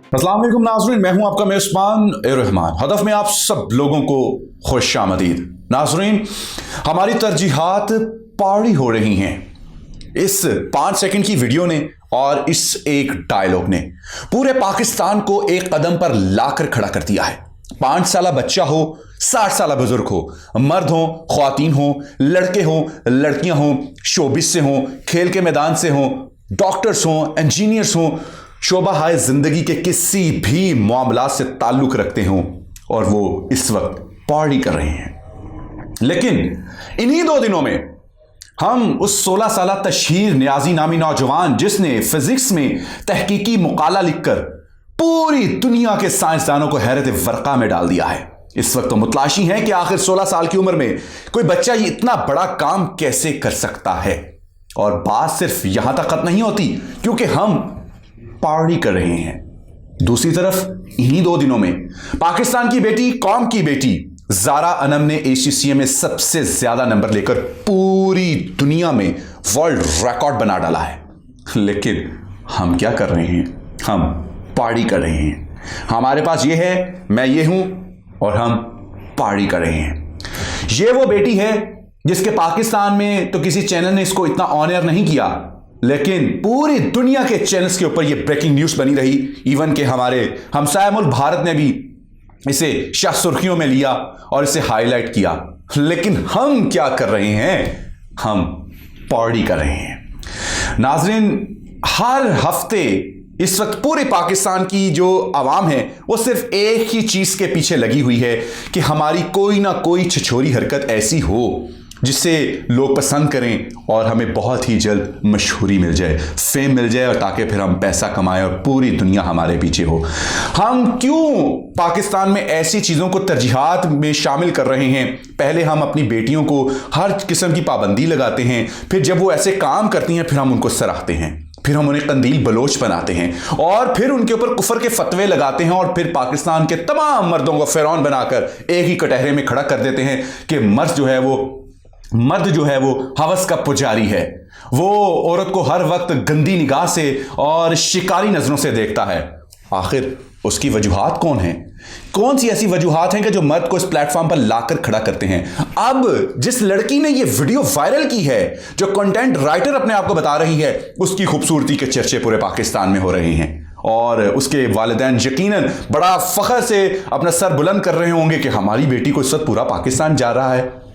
अस्सलाम वालेकुम नाज़रीन, मैं हूं आपका मेज़बान रहमान। हदफ में आप सब लोगों को खुश आमदीद। नाज़रीन, हमारी तरजीहात पारी हो रही हैं इस 5 सेकंड की वीडियो ने और इस एक डायलॉग ने पूरे पाकिस्तान को एक कदम पर लाकर खड़ा कर दिया है। 5 साला बच्चा हो, 60 साला बुजुर्ग हो, मर्द हो, ख्वातीन हो, लड़के हो, लड़कियां हो, शोबिस से हो, खेल के मैदान से हो, डॉक्टर्स हो, इंजीनियर्स हो, शोबा हाय जिंदगी के किसी भी मामलात से ताल्लुक रखते हों और वो इस वक्त पार्टी कर रहे हैं। लेकिन इन्हीं 2 दिनों में हम उस 16 साला तशहीर नियाजी नामी नौजवान जिसने फिजिक्स में तहकीकी मुकाला लिखकर पूरी दुनिया के साइंसदानों को हैरत वर्का में डाल दिया है, इस वक्त तो मुतलाशी है कि आखिर 16 साल की उम्र में कोई बच्चा ये इतना बड़ा काम कैसे कर सकता है। और बात सिर्फ यहां तक खत्म नहीं होती क्योंकि हम पार्टी कर रहे हैं। दूसरी तरफ इन्हीं 2 दिनों में पाकिस्तान की बेटी, कौम की बेटी ज़ारा अनम ने ACCA में सबसे ज्यादा नंबर लेकर पूरी दुनिया में वर्ल्ड रिकॉर्ड बना डाला है। लेकिन हम क्या कर रहे हैं? हम पार्टी कर रहे हैं। हमारे पास ये है, मैं ये हूं और हम पार्टी कर रहे हैं। ये वो बेटी है जिसके पाकिस्तान में तो किसी चैनल ने इसको इतना ऑनर नहीं किया, लेकिन पूरी दुनिया के चैनल्स के ऊपर ये ब्रेकिंग न्यूज बनी रही। इवन के हमारे हमसाया मुल्क भारत ने भी इसे शाह सुर्खियों में लिया और इसे हाईलाइट किया। लेकिन हम क्या कर रहे हैं? हम पार्टी कर रहे हैं। नाजरीन, हर हफ्ते इस वक्त पूरे पाकिस्तान की जो आवाम है वो सिर्फ एक ही चीज के पीछे लगी हुई है कि हमारी कोई ना कोई छिछोरी हरकत ऐसी हो जिससे लोग पसंद करें और हमें बहुत ही जल्द मशहूरी मिल जाए, फेम मिल जाए, और ताकि फिर हम पैसा कमाएं और पूरी दुनिया हमारे पीछे हो। हम क्यों पाकिस्तान में ऐसी चीज़ों को तरजीहात में शामिल कर रहे हैं? पहले हम अपनी बेटियों को हर किस्म की पाबंदी लगाते हैं, फिर जब वो ऐसे काम करती हैं फिर हम उनको सराहते हैं, फिर हम उन्हें कंदील बलोच बनाते हैं और फिर उनके ऊपर कुफर के फतवे लगाते हैं और फिर पाकिस्तान के तमाम मर्दों को फिरौन बनाकर एक ही कटहरे में खड़ा कर देते हैं कि मर्द जो है वो हवस का पुजारी है। वो औरत को हर वक्त गंदी निगाह से और शिकारी नजरों से देखता है। आखिर उसकी वजूहात कौन है? कौन सी ऐसी वजूहात हैं कि जो मर्द को इस प्लेटफॉर्म पर लाकर खड़ा करते हैं? अब जिस लड़की ने ये वीडियो वायरल की है, जो कंटेंट राइटर अपने आप को बता रही है, उसकी खूबसूरती के चर्चे पूरे पाकिस्तान में हो रहे हैं और उसके वालिदैन यकीनन बड़ा फख्र से अपना सर बुलंद कर रहे होंगे कि हमारी बेटी को इस वक्त पूरा पाकिस्तान जा रहा है।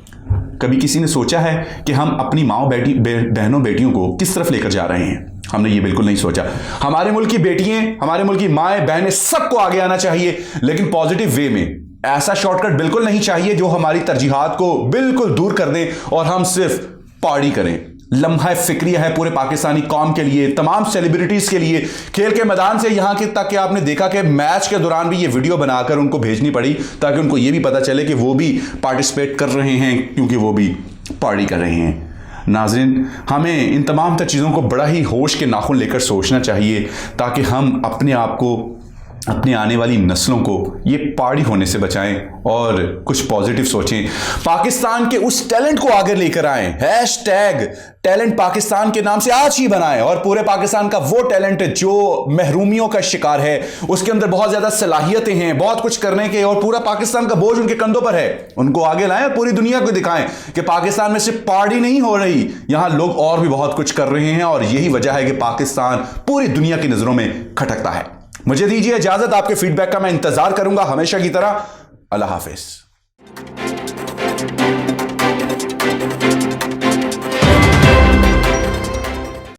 कभी किसी ने सोचा है कि हम अपनी माओ बहनों बेटियों को किस तरफ लेकर जा रहे हैं? हमने ये बिल्कुल नहीं सोचा। हमारे मुल्क की बेटियां, हमारे मुल्क की माएँ बहनें, सबको आगे आना चाहिए, लेकिन पॉजिटिव वे में। ऐसा शॉर्टकट बिल्कुल नहीं चाहिए जो हमारी तरजीहात को बिल्कुल दूर कर दे और हम सिर्फ पार्टी करें। लम्हा फिक्रिया है पूरे पाकिस्तानी कौम के लिए, तमाम सेलिब्रिटीज के लिए। खेल के मैदान से यहां के तक कि आपने देखा कि मैच के दौरान भी ये वीडियो बनाकर उनको भेजनी पड़ी ताकि उनको ये भी पता चले कि वो भी पार्टिसिपेट कर रहे हैं क्योंकि वो भी पार्टी कर रहे हैं। नाज़रीन, हमें इन तमाम तर चीज़ों को बड़ा ही होश के नाखून लेकर सोचना चाहिए ताकि हम अपने आप को, अपने आने वाली नस्लों को ये पार्टी होने से बचाएं और कुछ पॉजिटिव सोचें। पाकिस्तान के उस टैलेंट को आगे लेकर आएं। हैशटैग टैलेंट पाकिस्तान के नाम से आज ही बनाएं और पूरे पाकिस्तान का वो टैलेंट जो महरूमियों का शिकार है, उसके अंदर बहुत ज़्यादा सलाहियतें हैं, बहुत कुछ करने के, और पूरा पाकिस्तान का बोझ उनके कंधों पर है, उनको आगे लाएं और पूरी दुनिया को दिखाएं कि पाकिस्तान में सिर्फ पार्टी नहीं हो रही, यहाँ लोग और भी बहुत कुछ कर रहे हैं। और यही वजह है कि पाकिस्तान पूरी दुनिया की नज़रों में खटकता है। मुझे दीजिए इजाजत, आपके फीडबैक का मैं इंतजार करूंगा हमेशा की तरह। अल्लाह हाफिज।